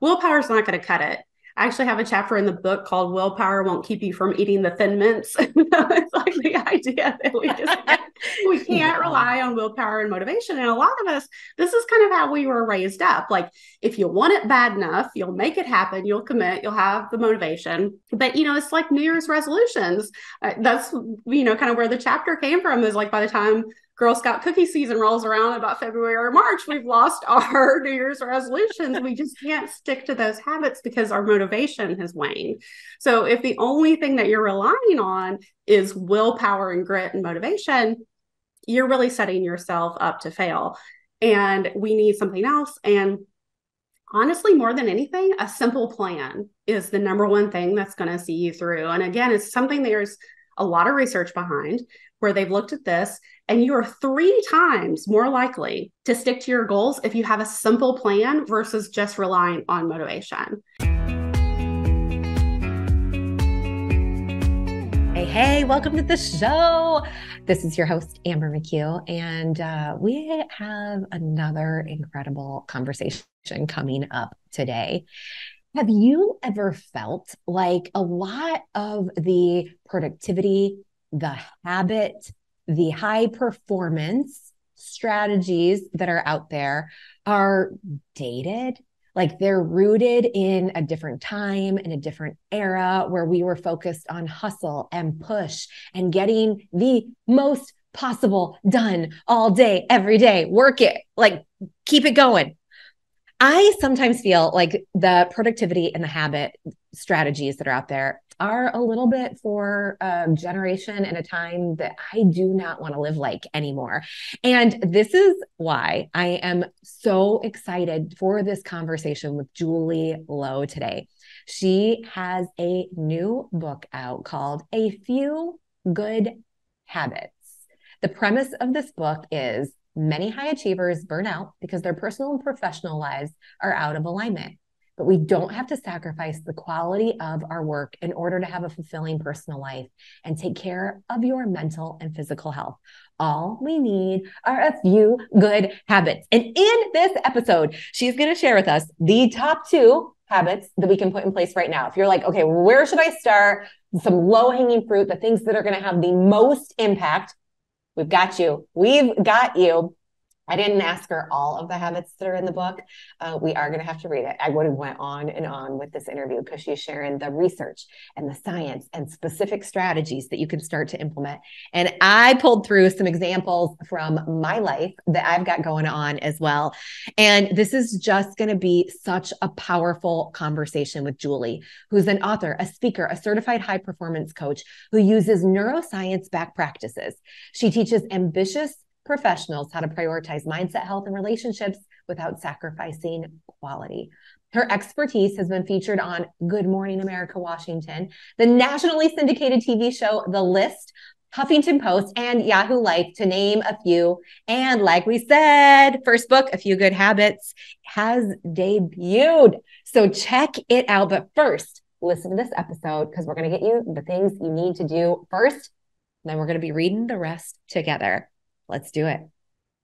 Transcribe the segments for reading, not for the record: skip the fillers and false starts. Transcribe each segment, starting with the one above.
willpower is not going to cut it. I actually have a chapter in the book called Willpower Won't Keep You from Eating the Thin Mints. It's like the idea that we can't Yeah. rely on willpower and motivation. And a lot of us, this is kind of how we were raised up. Like, if you want it bad enough, you'll make it happen, you'll commit, you'll have the motivation. But, it's like New Year's resolutions. That's, kind of where the chapter came from, is like by the time Girl Scout cookie season rolls around about February or March, we've lost our New Year's resolutions. We just can't stick to those habits because our motivation has waned. So if the only thing that you're relying on is willpower and grit and motivation, you're really setting yourself up to fail. And we need something else. And honestly, more than anything, a simple plan is the number one thing that's going to see you through. And again, it's something there's a lot of research behind, where they've looked at this, and you are 3 times more likely to stick to your goals if you have a simple plan versus just relying on motivation. Hey, welcome to the show. This is your host, Amber McCue, and we have another incredible conversation coming up today. Have you ever felt like a lot of the productivity, the habit, the high performance strategies that are out there are dated? Like they're rooted in a different time, in a different era where we were focused on hustle and push and getting the most possible done all day, every day, work it, like keep it going. I sometimes feel like the productivity and the habit strategies that are out there are a little bit for a generation and a time that I do not want to live like anymore. And this is why I am so excited for this conversation with Julie Lowe today. She has a new book out called A Few Good Habits. The premise of this book is many high achievers burn out because their personal and professional lives are out of alignment. But we don't have to sacrifice the quality of our work in order to have a fulfilling personal life and take care of your mental and physical health. All we need are a few good habits. And in this episode, she's going to share with us the top 2 habits that we can put in place right now. If you're like, okay, where should I start? Some low-hanging fruit, the things that are going to have the most impact. We've got you. We've got you. I didn't ask her all of the habits that are in the book. We are going to have to read it. I would have went on and on with this interview because she's sharing the research and the science and specific strategies that you can start to implement. And I pulled through some examples from my life that I've got going on as well. And this is just going to be such a powerful conversation with Julie, who's an author, a speaker, a certified high performance coach who uses neuroscience-backed practices. She teaches ambitious professionals how to prioritize mindset, health, and relationships without sacrificing quality. Her expertise has been featured on Good Morning America Washington, the nationally syndicated TV show The List, Huffington Post, and Yahoo Life, to name a few. And like we said, first book, A Few Good Habits, has debuted. So check it out. But first, listen to this episode because we're going to get you the things you need to do first. Then we're going to be reading the rest together. Let's do it.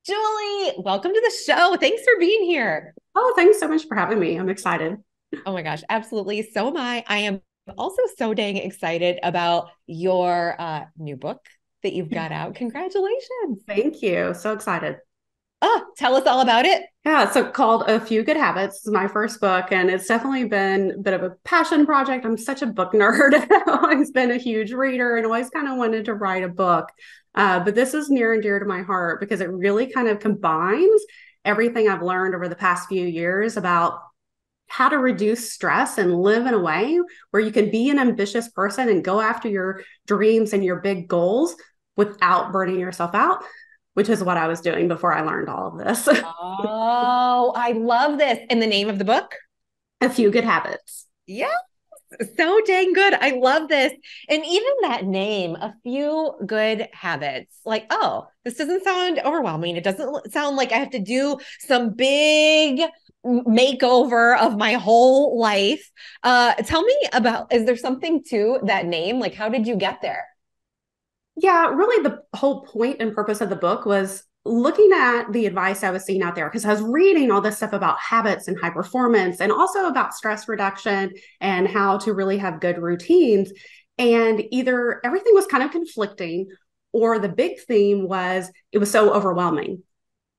Julie, welcome to the show. Thanks for being here. Oh, thanks so much for having me. I'm excited. Oh my gosh, absolutely. So am I. I am also so dang excited about your new book that you've got out. Congratulations. Thank you. So excited. Oh, tell us all about it. Yeah, so called A Few Good Habits. It's my first book, and it's definitely been a bit of a passion project. I'm such a book nerd. I've always been a huge reader and always kind of wanted to write a book. But this is near and dear to my heart because it really kind of combines everything I've learned over the past few years about how to reduce stress and live in a way where you can be an ambitious person and go after your dreams and your big goals without burning yourself out, which is what I was doing before I learned all of this. Oh, I love this. And the name of the book? A Few Good Habits. Yeah. So dang good. I love this. And even that name, A Few Good Habits, like, oh, this doesn't sound overwhelming. It doesn't sound like I have to do some big makeover of my whole life. Tell me about, is there something to that name? Like, how did you get there? Yeah, really the whole point and purpose of the book was looking at the advice I was seeing out there, because I was reading all this stuff about habits and high performance and also about stress reduction and how to really have good routines. And either everything was kind of conflicting, or the big theme was it was so overwhelming.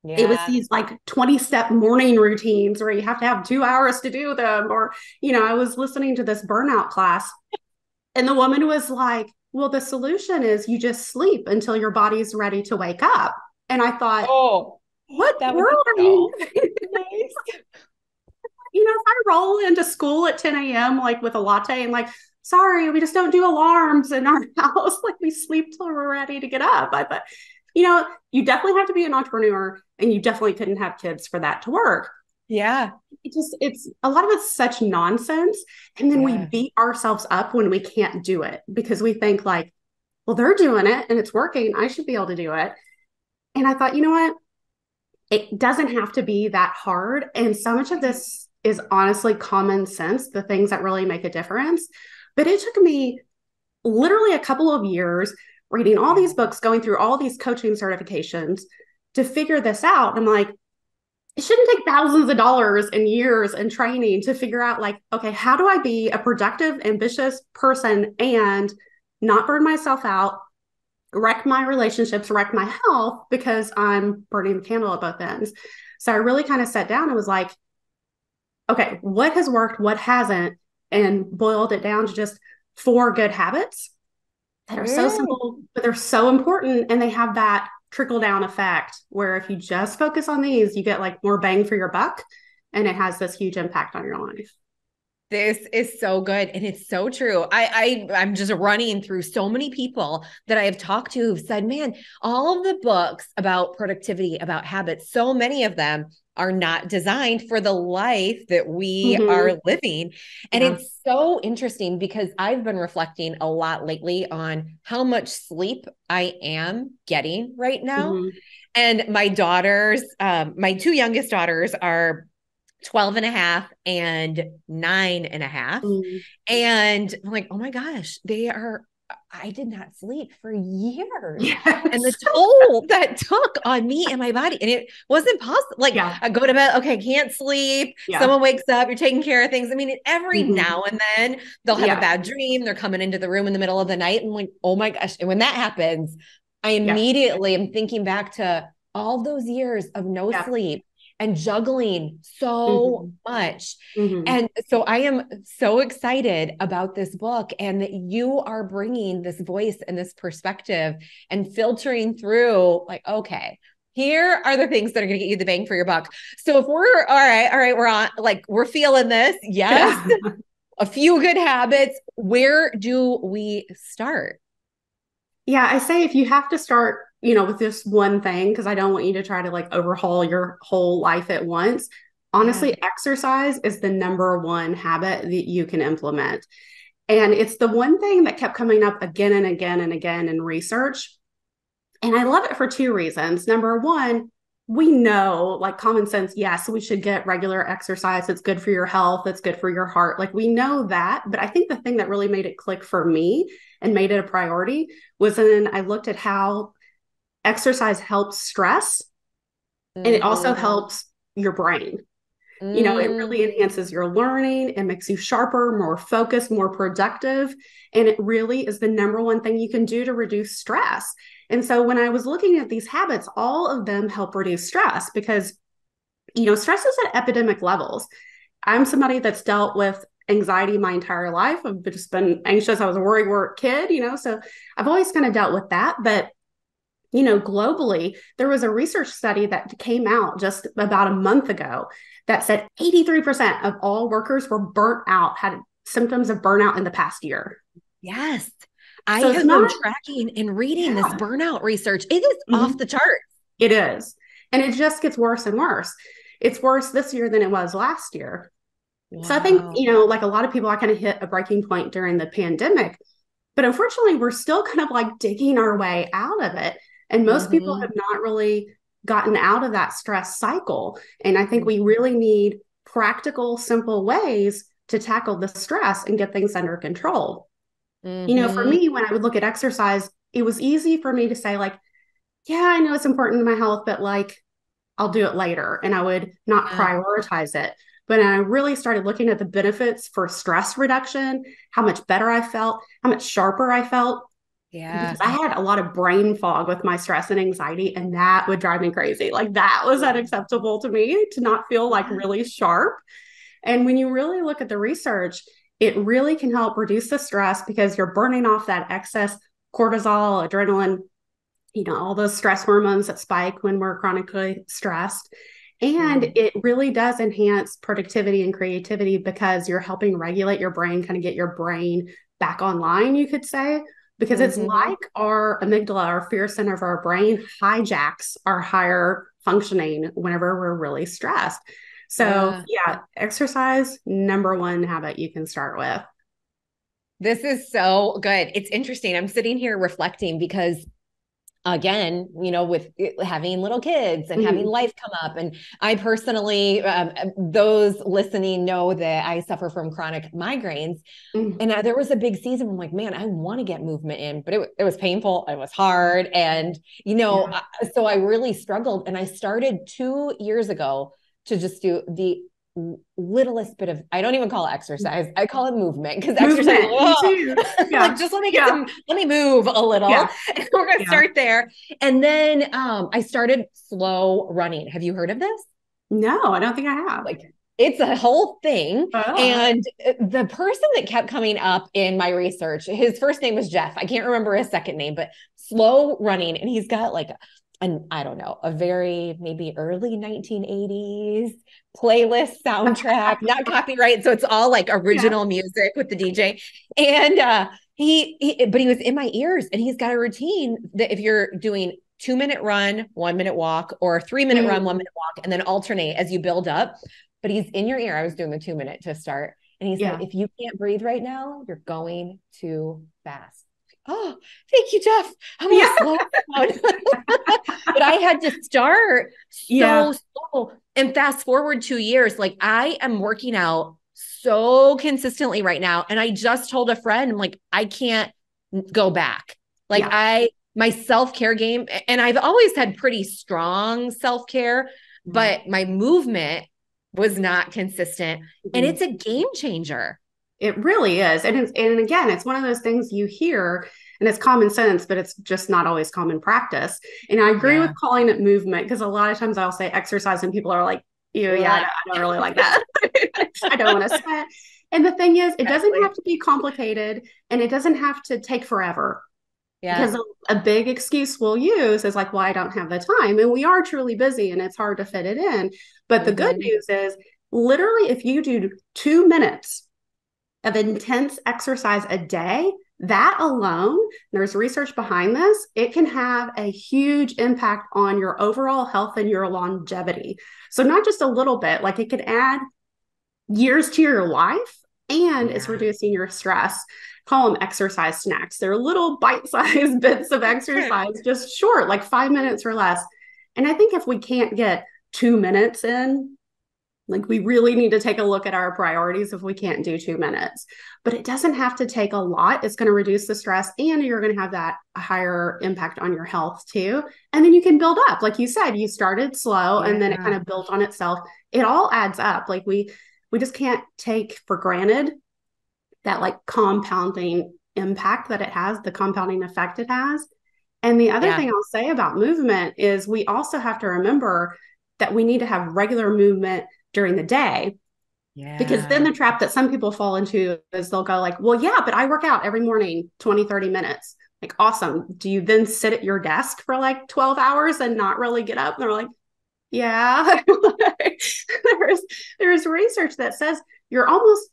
It was Yeah. these like 20-step morning routines where you have to have 2 hours to do them. Or, I was listening to this burnout class, and the woman was like, well, the solution is you just sleep until your body's ready to wake up. And I thought, Oh, what that would be world are you so living? nice. If I roll into school at 10 a.m., like with a latte and like, sorry, we just don't do alarms in our house. Like we sleep till we're ready to get up. I thought, you definitely have to be an entrepreneur, and you definitely couldn't have kids for that to work. Yeah. It's a lot of it's such nonsense. And then we Yeah. beat ourselves up when we can't do it because we think like, well, they're doing it and it's working. I should be able to do it. And I thought, you know what? It doesn't have to be that hard. And so much of this is honestly common sense, the things that really make a difference. But it took me literally a couple of years reading all these books, going through all these coaching certifications to figure this out. I'm like, it shouldn't take thousands of dollars and years and training to figure out like, okay, how do I be a productive, ambitious person and not burn myself out, wreck my relationships, wreck my health because I'm burning the candle at both ends. So I really kind of sat down and was like, okay, what has worked, what hasn't, and boiled it down to just 4 good habits that are so Mm. simple, but they're so important. And they have that trickle down effect where if you just focus on these, you get like more bang for your buck. And it has this huge impact on your life. This is so good. And it's so true. I'm just running through so many people that I have talked to who've said, man, all of the books about productivity, about habits, so many of them are not designed for the life that we Mm-hmm. are living. And Yeah. it's so interesting because I've been reflecting a lot lately on how much sleep I am getting right now. Mm-hmm. And my daughters, my 2 youngest daughters are 12 and a half and 9 and a half. Mm-hmm. And I'm like, oh my gosh, I did not sleep for years. And the Yes. toll that took on me and my body, and it wasn't possible. Like Yeah. I go to bed, okay, can't sleep. Yeah. Someone wakes up, you're taking care of things. I mean, every Mm-hmm. now and then they'll have a Yeah. bad dream. They're coming into the room in the middle of the night. And like, oh my gosh. And when that happens, I Yeah. immediately am thinking back to all those years of no Yeah. sleep and juggling so Mm-hmm. much. Mm-hmm. And so I am so excited about this book and that you are bringing this voice and this perspective and filtering through like, okay, here are the things that are going to get you the bang for your buck. So if we're all right, we're on, like, we're feeling this. Yes. Yeah. A few good habits. Where do we start? Yeah, I say if you have to start, with this one thing, because I don't want you to try to like overhaul your whole life at once. Yeah. Honestly, exercise is the number one habit that you can implement. And it's the one thing that kept coming up again and again and again in research. And I love it for 2 reasons. Number one, we know, like common sense, yes, we should get regular exercise. It's good for your health, it's good for your heart. Like we know that. But I think the thing that really made it click for me and made it a priority was when I looked at how exercise helps stress, and it also Mm-hmm. helps your brain. It really Mm-hmm. enhances your learning. It makes you sharper, more focused, more productive. And it really is the number one thing you can do to reduce stress. And so when I was looking at these habits, all of them help reduce stress because, stress is at epidemic levels. I'm somebody that's dealt with anxiety my entire life. I've just been anxious. I was a worry wart kid, so I've always kind of dealt with that. But globally, there was a research study that came out just about a month ago that said 83% of all workers were burnt out, had symptoms of burnout in the past year. Yes. I So it's have been not, tracking and reading this yeah, burnout research. It is off mhm, the chart. it is. And it just gets worse and worse. It's worse this year than it was last year. So I think, Wow. like a lot of people, I kind of hit a breaking point during the pandemic, but unfortunately, we're still kind of like digging our way out of it. And most people Mm-hmm. have not really gotten out of that stress cycle. And I think we really need practical, simple ways to tackle the stress and get things under control. For Mm-hmm. me, when I would look at exercise, it was easy for me to say, like, yeah, I know it's important to my health, but like I'll do it later and I would not Yeah. prioritize it. But I really started looking at the benefits for stress reduction, how much better I felt, how much sharper I felt, because Yes. I had a lot of brain fog with my stress and anxiety, and that would drive me crazy. Like that was unacceptable to me to not feel like Yeah. really sharp. And when you really look at the research, it really can help reduce the stress because you're burning off that excess cortisol, adrenaline, all those stress hormones that spike when we're chronically stressed. And Mm. it really does enhance productivity and creativity because you're helping regulate your brain, kind of get your brain back online, you could say, because it's Hmm. like our amygdala, our fear center of our brain, hijacks our higher functioning whenever we're really stressed. So, Yeah. yeah, exercise, number one habit you can start with. This is so good. It's interesting. I'm sitting here reflecting because again, with having little kids and having Mm-hmm. life come up. And I personally, those listening know that I suffer from chronic migraines. Mm-hmm. And there was a big season where I'm like, man, I want to get movement in, but it was painful. It was hard. And, Yeah. so I really struggled. And I started 2 years ago to just do the littlest bit of, I don't even call it exercise. I call it movement because exercise, Movement. Me oh, too. like Yeah. just let me get Yeah. some, let me move a little. Yeah. And we're going to Yeah. start there. And then I started slow running. Have you heard of this? No, I don't think I have. Like it's a whole thing. Oh, And the person that kept coming up in my research, his first name was Jeff. I can't remember his second name, but slow running. And he's got like an, I don't know, a very maybe early 1980s playlist soundtrack, not copyright. So it's all like yeah. original music with the DJ. And but he was in my ears and he's got a routine that if you're doing 2 minute run, 1 minute walk, or 3 minute run, Mm, 1 minute walk, and then alternate as you build up. But he's in your ear. I was doing the 2 minute to start. And he said, yeah. if you can't breathe right now, you're going too fast. Oh, thank you, Jeff. I'm going Yeah. to slow down. But I had to start Yeah. so slow. And fast forward 2 years, like I am working out so consistently right now. And I just told a friend, I'm like, I can't go back. Like Yeah. my self-care game, and I've always had pretty strong self-care, Yeah. but my movement was not consistent. And Mhm. it's a game changer. It really is. And again, it's one of those things you hear and it's common sense, but it's just not always common practice. And I agree with Yeah. calling it movement because a lot of times I'll say exercise and people are like, ew, yeah, Blah. I don't really like that. I don't want to sweat. And the thing is, it doesn't have Exactly. to be complicated and it doesn't have to take forever. Yeah. Because a big excuse we'll use is like, well, I don't have the time. And we are truly busy and it's hard to fit it in. But the good Mm-hmm. news is, literally, if you do 2 minutes of intense exercise a day, that alone, there's research behind this, it can have a huge impact on your overall health and your longevity. So, not just a little bit, like it could add years to your life and it's Yeah. reducing your stress. Call them exercise snacks. They're little bite-sized bits of exercise, just short, like 5 minutes or less. And I think if we can't get 2 minutes in, like we really need to take a look at our priorities if we can't do 2 minutes. But it doesn't have to take a lot. It's going to reduce the stress and you're going to have that higher impact on your health too. And then you can build up. Like you said, you started slow and then it kind Yeah. of built on itself. It all adds up. Like we just can't take for granted that like compounding impact that it has, the compounding effect it has. And the other Yeah. thing I'll say about movement is we also have to remember that we need to have regular movement during the day because then Yeah. the trap that some people fall into is they'll go like, well, yeah, but I work out every morning 20, 30 minutes. Like, awesome. Do you then sit at your desk for like 12 hours and not really get up? And they're like, yeah. there's there's research that says you're almost,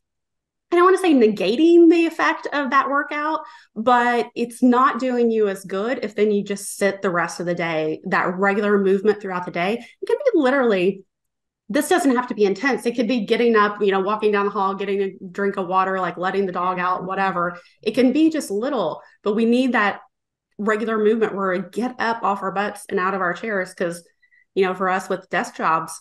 I don't want to say negating the effect of that workout, but it's not doing you as good if then you just sit the rest of the day. That regular movement throughout the day, it can be literally, this doesn't have to be intense. It could be getting up, walking down the hall, getting a drink of water, like letting the dog out, whatever. It can be just little, but we need that regular movement where we get up off our butts and out of our chairs because, for us with desk jobs,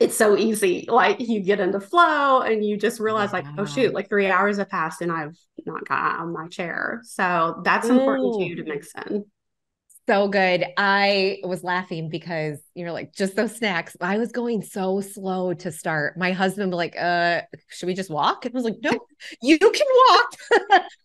it's so easy. Like you get into flow and you just realize like, oh Yeah. shoot, like 3 hours have passed and I've not got out of my chair. So that's important Ooh. too to mix in. So good. I was laughing because you're like, just those snacks. I was going so slow to start. My husband was like, should we just walk? And I was like, no, you can walk,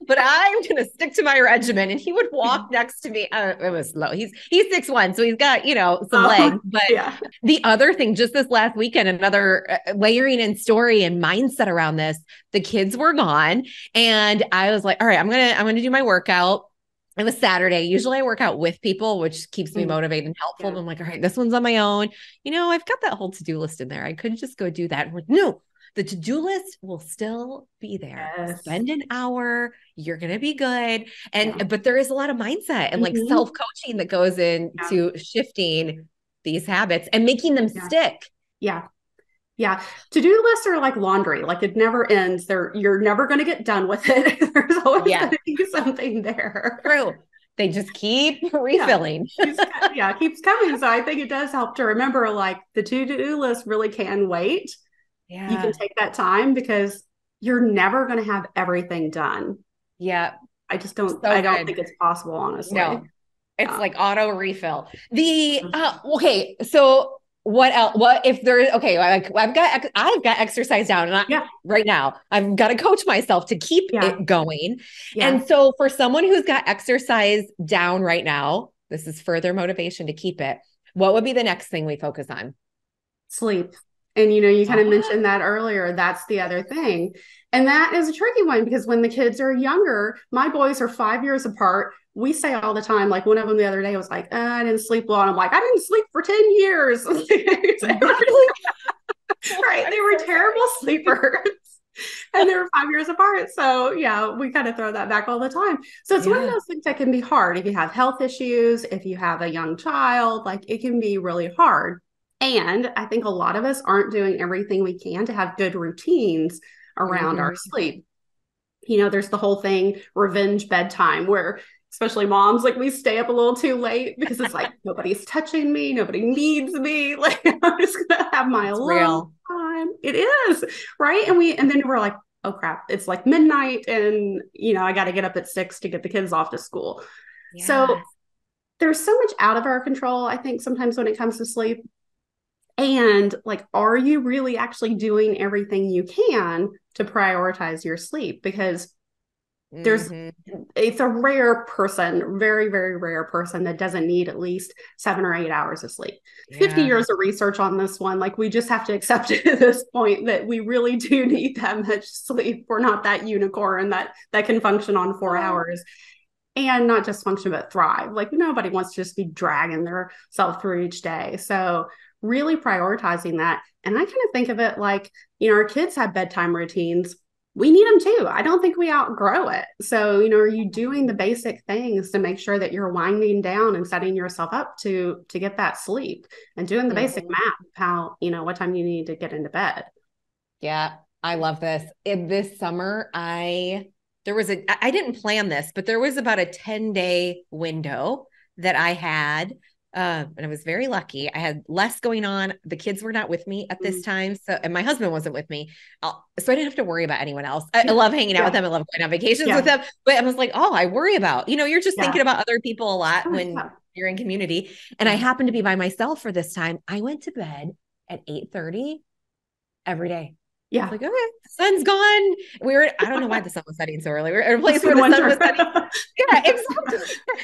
but I'm going to stick to my regimen. And he would walk next to me. It was slow. He's 6'1", so he's got, some legs. But Yeah. the other thing, just this last weekend, another layering in story and mindset around this, the kids were gone. And I was like, all right, I'm going to do my workout. It was Saturday. Usually I work out with people, which keeps me motivated and helpful. Yeah. But I'm like, all right, this one's on my own. I've got that whole to-do list in there. I could just go do that. And we're like, no, the to-do list will still be there. Yes. Spend an hour. You're going to be good. But there is a lot of mindset and like self-coaching that goes into shifting these habits and making them stick. Yeah. Yeah. To-do lists are like laundry. Like it never ends. You're never going to get done with it. There's always going to be something there. True. They just keep refilling. Keeps coming. So I think it does help to remember like the to-do list really can wait. Yeah. You can take that time because you're never going to have everything done. Yeah. I just don't, I don't think it's possible, honestly. No. It's like auto refill. Okay. So what else? What if there is, okay, I've got exercise down and right now I've got to coach myself to keep it going. Yeah. And so for someone who's got exercise down right now, this is further motivation to keep it. What would be the next thing we focus on? Sleep. And, you kind of mentioned that earlier. That's the other thing. And that is a tricky one because when the kids are younger, my boys are 5 years apart. We say all the time, like one of them the other day was like, I didn't sleep well. And I'm like, I didn't sleep for 10 years. Right. They were terrible sleepers. And they were 5 years apart. So we kind of throw that back all the time. So it's one of those things that can be hard. If you have health issues, if you have a young child, like it can be really hard. And I think a lot of us aren't doing everything we can to have good routines around our sleep. There's the whole thing, revenge bedtime, where especially moms, like we stay up a little too late because it's like, nobody's touching me. Nobody needs me. Like I'm just going to have my alone time. It is. Right. And then we're like, oh crap, it's like midnight and, I got to get up at 6 to get the kids off to school. Yeah. So there's so much out of our control, I think, sometimes when it comes to sleep. And like, are you really actually doing everything you can to prioritize your sleep? Because it's a rare person, very, very rare person that doesn't need at least 7 or 8 hours of sleep. 50 years of research on this one. Like we just have to accept it at this point that we really do need that much sleep. We're not that unicorn that can function on 4 hours. And not just function, but thrive. Like nobody wants to just be dragging themselves through each day. So really prioritizing that. And I kind of think of it like, our kids have bedtime routines. We need them too. I don't think we outgrow it. So, are you doing the basic things to make sure that you're winding down and setting yourself up to get that sleep and doing the basic math of how, what time you need to get into bed. Yeah, I love this. This summer, I didn't plan this, but there was about a 10-day window that I had. And I was very lucky. I had less going on. The kids were not with me at this time. So, and my husband wasn't with me. So I didn't have to worry about anyone else. I love hanging out with them. I love going on vacations with them. But I was like, I worry about, you're just thinking about other people a lot when you're in community. And I happened to be by myself for this time. I went to bed at 8:30 every day. Yeah. Like, okay, the sun's gone. I don't know why the sun was setting so early. We were at a place where the sun was setting. Yeah, exactly.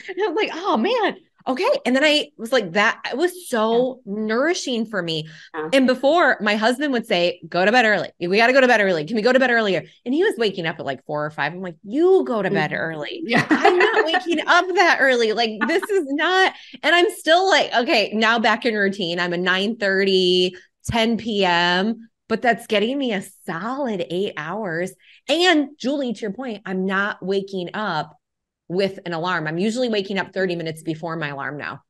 And I was like, oh man. Okay. And then I was like, it was so nourishing for me. Yeah. And before my husband would say, go to bed early. We got to go to bed early. Can we go to bed earlier? And he was waking up at like 4 or 5. I'm like, you go to bed early. Yeah. I'm not waking up that early. Like this is not, and I'm still like, okay, now back in routine. I'm a 9:30, 10 p.m., but that's getting me a solid 8 hours. And Julie, to your point, I'm not waking up with an alarm. I'm usually waking up 30 minutes before my alarm now.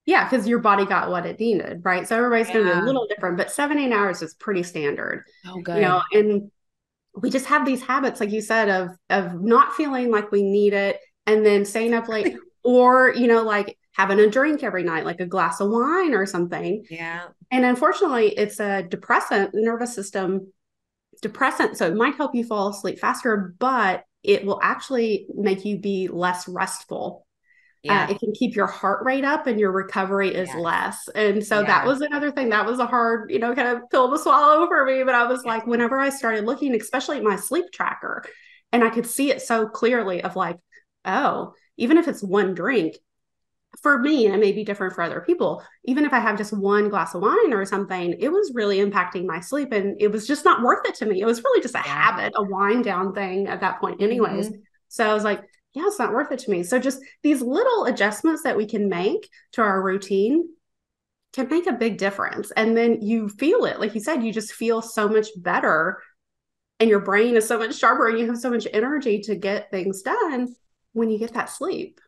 Yeah, because your body got what it needed, right? So everybody's going to be a little different, but 7-8 hours is pretty standard. Oh, good. And we just have these habits, like you said, of not feeling like we need it and then staying up late or, like having a drink every night, like a glass of wine or something. Yeah. And unfortunately, it's a nervous system depressant. So it might help you fall asleep faster, but it will actually make you be less restful. Yeah. It can keep your heart rate up and your recovery is Yes. less. And so that Yeah. was another thing that was a hard, kind of pill to swallow for me. But I was like, whenever I started looking, especially at my sleep tracker, and I could see it so clearly of like, oh, even if it's one drink, for me, and it may be different for other people, even if I have just one glass of wine or something, it was really impacting my sleep. And it was just not worth it to me. It was really just a Yeah. habit, a wind down thing at that point, anyways. Mm-hmm. So I was like, yeah, it's not worth it to me. So just these little adjustments that we can make to our routine can make a big difference. And then you feel it. Like you said, you just feel so much better and your brain is so much sharper and you have so much energy to get things done when you get that sleep.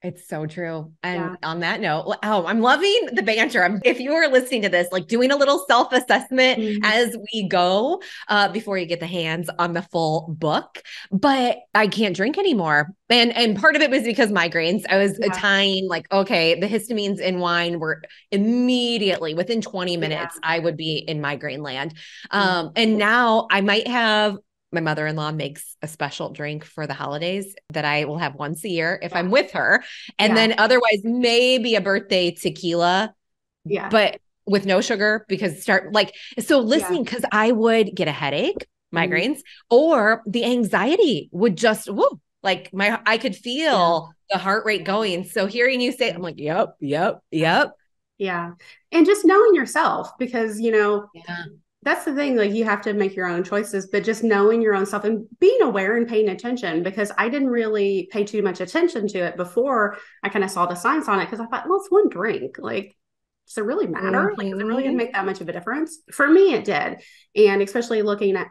It's so true. And Yeah. on that note, oh, I'm loving the banter. If you are listening to this, like doing a little self-assessment Mm-hmm. as we go, before you get the hands on the full book. But I can't drink anymore. And part of it was because migraines. I was Yeah. tying like, okay, the histamines in wine were immediately within 20 Yeah. minutes, I would be in migraine land. Yeah. And now I might have my mother-in-law makes a special drink for the holidays that I will have once a year if I'm with her. And Yeah. then otherwise, maybe a birthday tequila, Yeah. but with no sugar because so Yeah. listening, because I would get a headache, Mhm. migraines, or the anxiety would just, woo, like I could Yeah. feel the heart rate going. So hearing you say, I'm like, yep, yep, Yeah. yep. Yeah. And just knowing yourself, because, Yeah. that's the thing. Like you have to make your own choices, but just knowing your own self and being aware and paying attention, because I didn't really pay too much attention to it before I kind of saw the signs on it. Cause I thought, well, it's one drink. Like, does it really matter? Like, is it really going to Mm-hmm. make that much of a difference? For me, it did. And especially looking at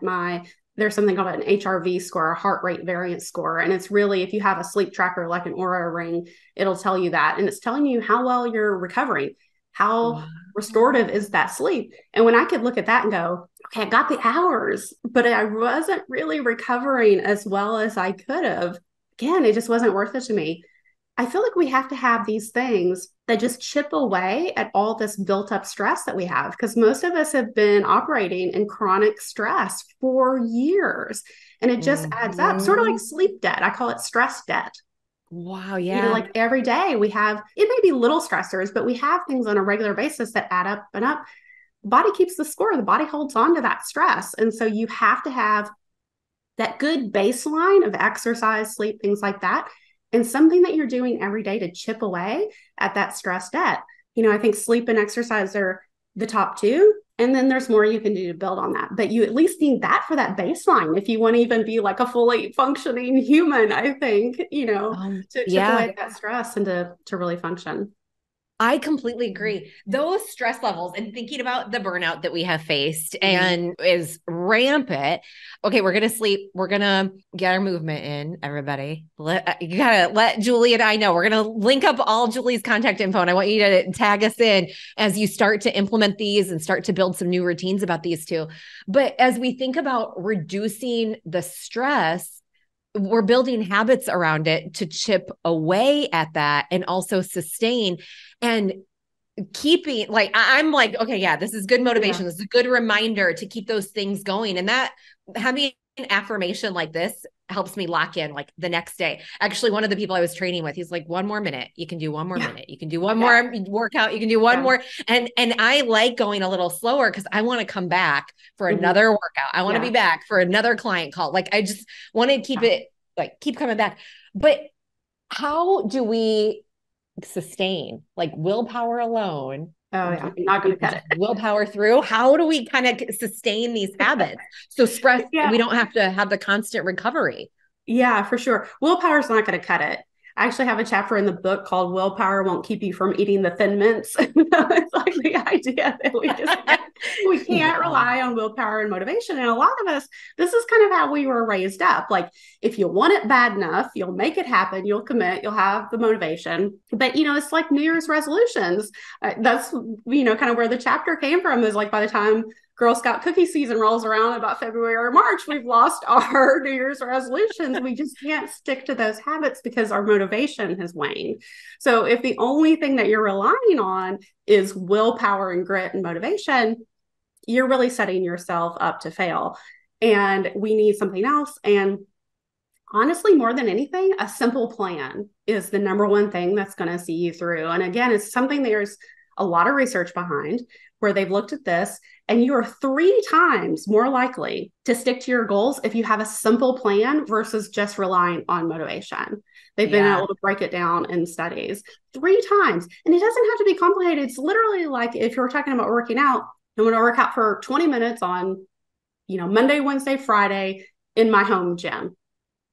there's something called an HRV score, a heart rate variance score. And it's really, if you have a sleep tracker like an Aura ring, it'll tell you that. And it's telling you how well you're recovering, how Wow. restorative is that sleep. And when I could look at that and go, okay, I got the hours, but I wasn't really recovering as well as I could have. Again, it just wasn't worth it to me. I feel like we have to have these things that just chip away at all this built up stress that we have, because most of us have been operating in chronic stress for years and it just adds up, sort of like Mm-hmm. sleep debt. I call it stress debt. Wow. Yeah. Like every day we have, it may be little stressors, but we have things on a regular basis that add up and up. Body keeps the score, the body holds on to that stress. And so you have to have that good baseline of exercise, sleep, things like that, and something that you're doing every day to chip away at that stress debt. I think sleep and exercise are the top two. And then there's more you can do to build on that. But you at least need that for that baseline if you want to even be like a fully functioning human, I think, to chip away Yeah. at that stress and to really function. I completely agree. Those stress levels and thinking about the burnout that we have faced Mm-hmm. and is rampant. Okay, we're going to sleep. We're going to get our movement in, everybody. You got to let Julie and I know. We're going to link up all Julie's contact info. And I want you to tag us in as you start to implement these and start to build some new routines about these two. But as we think about reducing the stress, we're building habits around it to chip away at that and also sustain and keeping like I'm like, okay, yeah, this is good Yeah. motivation. This is a good reminder to keep those things going. And that having an affirmation like this helps me lock in like the next day. Actually, one of the people I was training with, he's like, one more minute, you can do one more Yeah. minute, you can do one Yeah. more workout, you can do one Yeah. more. And I like going a little slower because I want to come back for Mm-hmm. another workout. I want to Yeah. be back for another client call. Like I just want to keep Yeah. it like keep coming back. But how do we sustain like willpower alone? Oh, yeah. I'm not going to cut Just willpower through. How do we kind of sustain these it. habits? So stress, Yeah. we don't have to have the constant recovery. Yeah, for sure. Willpower's not going to cut it. I actually have a chapter in the book called Willpower Won't Keep You from Eating the Thin Mints. It's like the idea that we can't Yeah. rely on willpower and motivation. And a lot of us, this is kind of how we were raised up. Like if you want it bad enough, you'll make it happen, you'll commit, you'll have the motivation. But it's like New Year's resolutions. That's kind of where the chapter came from, is like by the time Girl Scout cookie season rolls around about February or March, we've lost our New Year's resolutions. We just can't stick to those habits because our motivation has waned. So if the only thing that you're relying on is willpower and grit and motivation, you're really setting yourself up to fail. And we need something else. And Honestly, more than anything, a simple plan is the number one thing that's going to see you through. And again, it's something there's a lot of research behind where they've looked at this, and you are 3 times more likely to stick to your goals if you have a simple plan versus just relying on motivation. They've been Yeah. able to break it down in studies 3 times. And it doesn't have to be complicated. It's literally like if you're talking about working out, I'm going to work out for 20 minutes on, Monday, Wednesday, Friday in my home gym.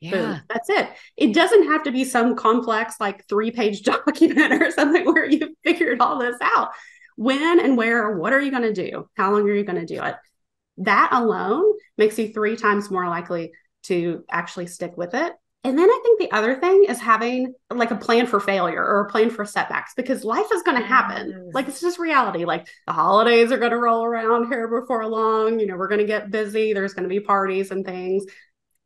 Boom. Yeah. That's it. It doesn't have to be some complex, like 3-page document or something where you figured all this out. When and where, what are you going to do? How long are you going to do it? That alone makes you 3 times more likely to actually stick with it. And then I think the other thing is having like a plan for failure or a plan for setbacks, because life is going to happen. Like, it's just reality. Like, the holidays are going to roll around here before long. We're going to get busy. There's going to be parties and things.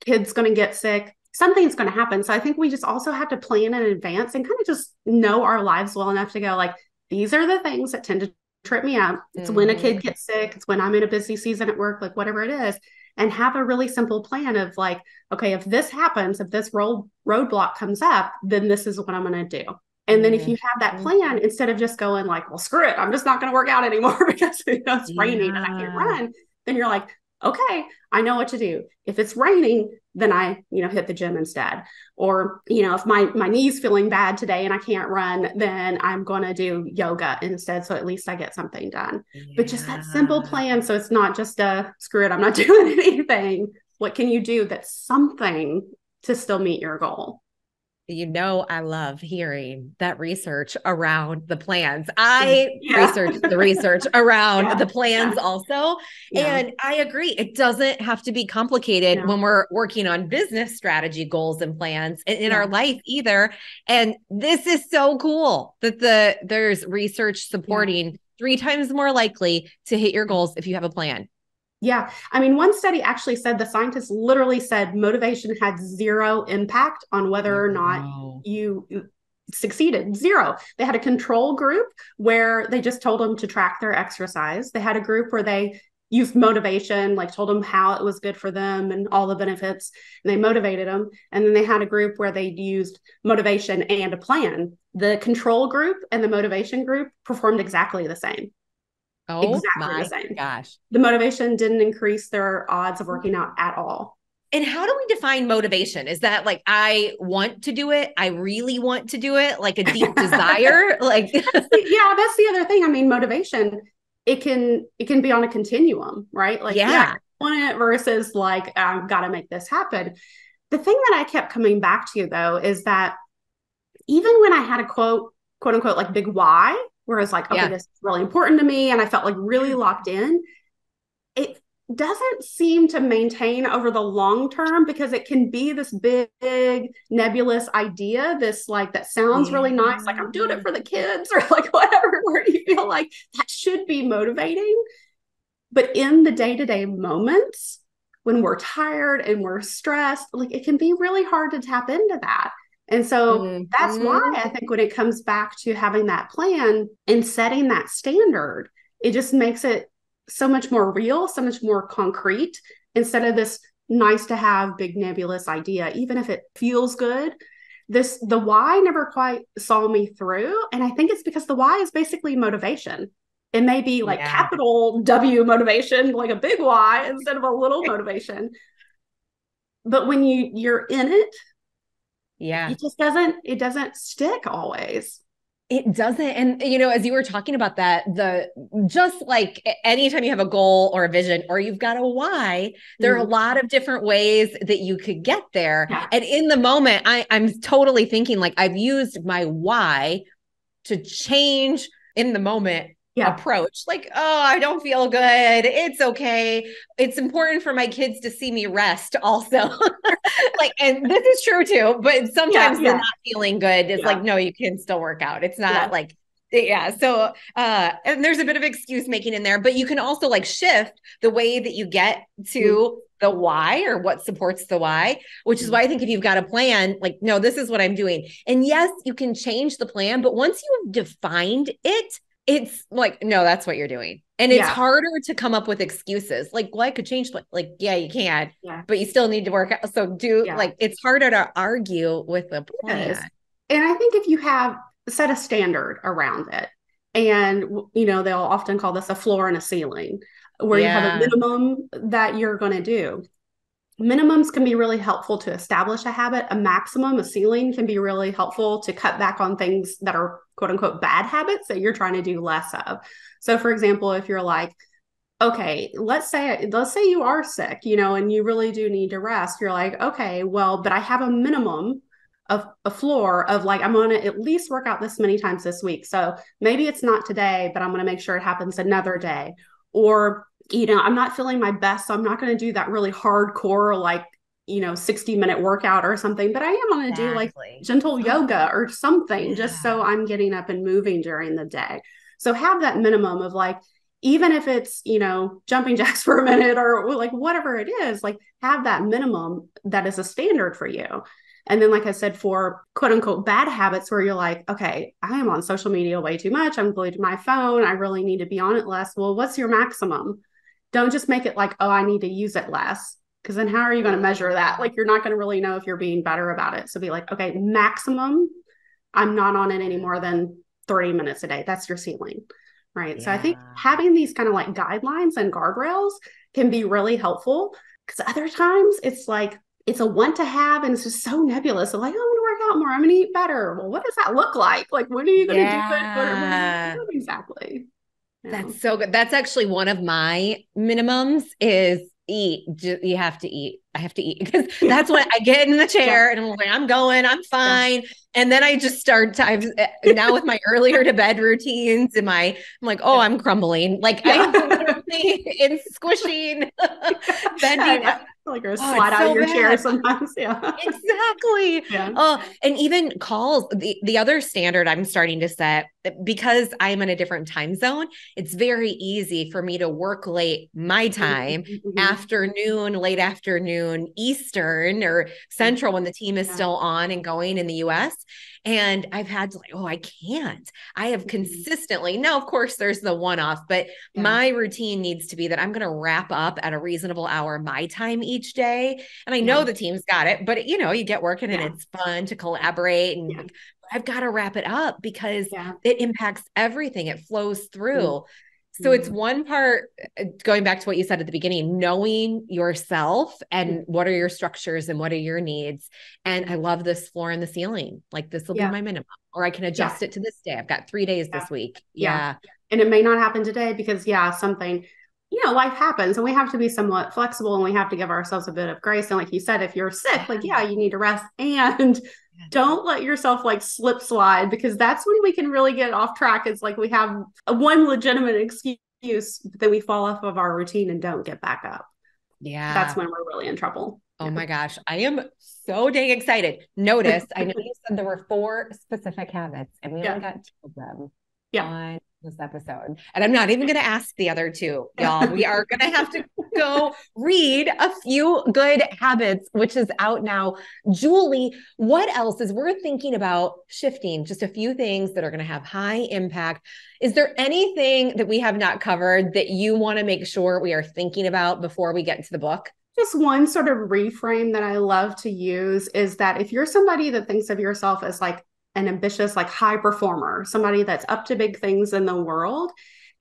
Kid's going to get sick. Something's going to happen. So I think we just also have to plan in advance and kind of just know our lives well enough to go, like, these are the things that tend to trip me up. It's when a kid gets sick. It's when I'm in a busy season at work, like whatever it is, and have a really simple plan of like, okay, if this happens, if this roadblock comes up, then this is what I'm going to do. And then if you have that plan, instead of just going like, well, screw it, I'm just not going to work out anymore because it's raining and I can't run, then you're like, okay, I know what to do. If it's raining, then I, hit the gym instead. Or, if my knee's feeling bad today and I can't run, then I'm going to do yoga instead. So at least I get something done. But just that simple plan. So it's not just screw it, I'm not doing anything. What can you do that's something to still meet your goal? I love hearing that research around the plans. I researched the research around the plans also. And I agree. It doesn't have to be complicated when we're working on business strategy, goals, and plans in our life either. And this is so cool that there's research supporting 3 times more likely to hit your goals if you have a plan. Yeah. I mean, one study actually said, the scientists literally said motivation had zero impact on whether or not you succeeded. Zero. They had a control group where they just told them to track their exercise. They had a group where they used motivation, like told them how it was good for them and all the benefits, and they motivated them. And then they had a group where they used motivation and a plan. The control group and the motivation group performed exactly the same. Oh my gosh. The motivation didn't increase their odds of working out at all. And how do we define motivation? Is that like, I want to do it? I really want to do it? Like a deep desire? Like, that's the other thing. I mean, motivation, it can be on a continuum, right? Like, I want it versus like, I've got to make this happen. The thing that I kept coming back to though, is that even when I had a quote unquote, like big why, where it's like, okay, this is really important to me, and I felt like really locked in, it doesn't seem to maintain over the long term, because it can be this big nebulous idea, this like, that sounds really nice, like I'm doing it for the kids or like whatever, where you feel like that should be motivating. But in the day-to-day moments when we're tired and we're stressed, like, it can be really hard to tap into that. And so that's why I think when it comes back to having that plan and setting that standard, it just makes it so much more real, so much more concrete, instead of this nice to have big nebulous idea. Even if it feels good, the why never quite saw me through. And I think it's because the why is basically motivation. It may be like capital W motivation, like a big why instead of a little motivation. But when you're in it, it doesn't stick always. It doesn't. And, as you were talking about that, just like anytime you have a goal or a vision, or you've got a why, there are a lot of different ways that you could get there. And in the moment, I'm totally thinking like, I've used my why to change in the moment approach. Like, oh, I don't feel good. It's okay. It's important for my kids to see me rest also. Like, and this is true too, but sometimes the not feeling good is like, no, you can still work out. It's not like, So, and there's a bit of excuse making in there, but you can also like shift the way that you get to the why, or what supports the why, which is why I think if you've got a plan, like, no, this is what I'm doing. And yes, you can change the plan, but once you have defined it, it's like, no, that's what you're doing. And it's Yeah. harder to come up with excuses. Like, well, I could change, like, yeah, you can, Yeah. but you still need to work out. So Yeah. it's harder to argue with the It is. plan. And I think if you have set a standard around it, and they'll often call this a floor and a ceiling, where you have a Yeah. minimum that you're going to do. Minimums can be really helpful to establish a habit. A maximum, a ceiling, can be really helpful to cut back on things that are quote unquote bad habits that you're trying to do less of. So, for example, if you're like, okay, let's say you are sick, and you really do need to rest. You're like, okay, well, but I have a minimum of a floor of like, I'm going to at least work out this many times this week. So maybe it's not today, but I'm going to make sure it happens another day. Or, I'm not feeling my best, so I'm not going to do that really hardcore, like, 60-minute workout or something, but I am going to do like Exactly. gentle Oh, yoga or something just yeah. so I'm getting up and moving during the day. So have that minimum of like, even if it's, jumping jacks for a minute or like whatever it is, like have that minimum that is a standard for you. And then, like I said, for quote unquote bad habits where you're like, okay, I am on social media way too much. I'm glued to my phone. I really need to be on it less. Well, what's your maximum? Don't just make it like, oh, I need to use it less. Because then how are you going to measure that? Like, you're not going to really know if you're being better about it. So be like, okay, maximum, I'm not on it any more than 30 minutes a day. That's your ceiling. Right. So I think Yeah. having these kind of like guidelines and guardrails can be really helpful, because other times it's like, it's a want to have and it's just so nebulous. So like, oh, I'm going to work out more. I'm going to eat better. Well, what does that look like? Like, when are you going to do it? What are you going Yeah. to do exactly? Yeah. That's so good. That's actually one of my minimums is eat. You have to eat. I have to eat because that's when I get in the Yeah. chair and I'm like, I'm going, I'm Yeah. fine. And then I just start to, I've now with my earlier to bed routines and I'm like, oh, Yeah. I'm crumbling. Like I'm Yeah. literally in squishing, bending. I feel like you're Oh, slide it's out of so your chair bad. sometimes. Yeah. Exactly. Yeah. Oh, and even calls, the other standard I'm starting to set because I'm in a different time zone, it's very easy for me to work late my time, Mm-hmm. afternoon, late afternoon, Eastern or Central when the team is Yeah. still on and going in the US. And I've had to like, oh, I can't. I have Mm-hmm. consistently, now, of course, there's the one off, but Yeah. my routine needs to be that I'm going to wrap up at a reasonable hour my time each day. And I know Yeah. the team's got it, but you get working and Yeah. it's fun to collaborate and Yeah. like, I've got to wrap it up because Yeah. it impacts everything. It flows through. So it's Mm-hmm. one part going back to what you said at the beginning, knowing yourself and what are your structures and what are your needs. And I love this floor and the ceiling. Like this will be Yeah. my minimum, or I can Yeah. adjust it to this day. I've got 3 days Yeah. this week. Yeah. Yeah. And it may not happen today because, yeah, something, life happens and we have to be somewhat flexible and we have to give ourselves a bit of grace. And like you said, if you're sick, like, yeah, you need to rest and don't let yourself like slip slide, because that's when we can really get off track. It's like we have one legitimate excuse, but then we fall off of our routine and don't get back up. That's Yeah. when we're really in trouble. Oh Yeah. my gosh. I am so dang excited. Notice, I know you said there were 4 specific habits and we only Yeah. got 2 of them Yeah. on this episode. And I'm not even going to ask the other 2, y'all. We are going to have to go read A Few Good Habits, which is out now. Julie, what else is we're thinking about shifting just a few things that are going to have high impact? Is there anything that we have not covered that you want to make sure we are thinking about before we get into the book? Just one sort of reframe that I love to use is that if you're somebody that thinks of yourself as like an ambitious, like high performer, somebody that's up to big things in the world,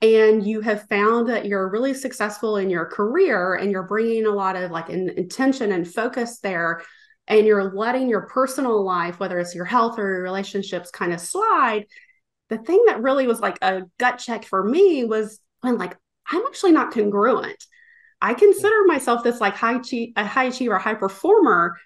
and you have found that you're really successful in your career and you're bringing a lot of like intention and focus there, and you're letting your personal life, whether it's your health or your relationships, kind of slide. The thing that really was like a gut check for me was when like, I'm actually not congruent. I consider myself this like a high achiever, high performer,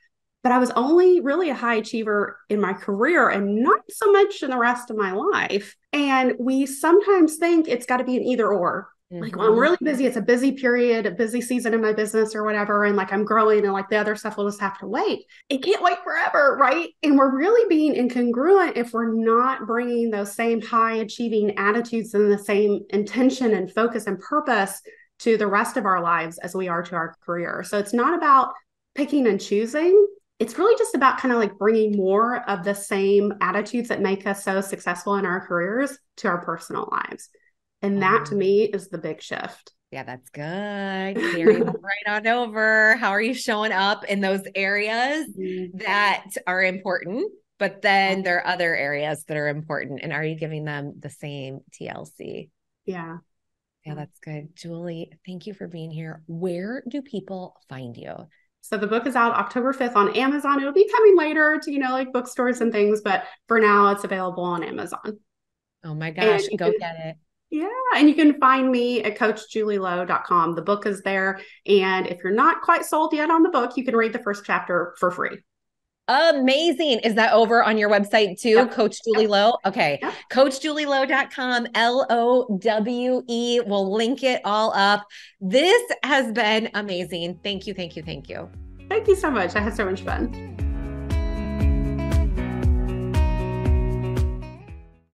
but I was only really a high achiever in my career and not so much in the rest of my life. And we sometimes think it's got to be an either or. Like, well, I'm Mm-hmm. really busy. It's a busy period, a busy season in my business or whatever. And like I'm growing and like the other stuff will just have to wait. It can't wait forever. Right. And we're really being incongruent if we're not bringing those same high achieving attitudes and the same intention and focus and purpose to the rest of our lives as we are to our career. So it's not about picking and choosing. It's really just about kind of like bringing more of the same attitudes that make us so successful in our careers to our personal lives. And that to me is the big shift. Yeah, that's good. Carry that right on over. How are you showing up in those areas that are important, but then there are other areas that are important? And are you giving them the same TLC? Yeah. Yeah, that's good. Julie, thank you for being here. Where do people find you? So the book is out October 5th on Amazon. It'll be coming later to, like bookstores and things, but for now it's available on Amazon. Oh my And gosh, you go can, get it. yeah, and you can find me at coachjulielowe.com. The book is there. And if you're not quite sold yet on the book, you can read the first chapter for free. Amazing. Is that over on your website too? Yep. Coach Julie Yep. Lowe. Okay. Yep. CoachJulieLowe.com, LOWE. We'll link it all up. This has been amazing. Thank you. Thank you. Thank you. Thank you so much. I had so much fun.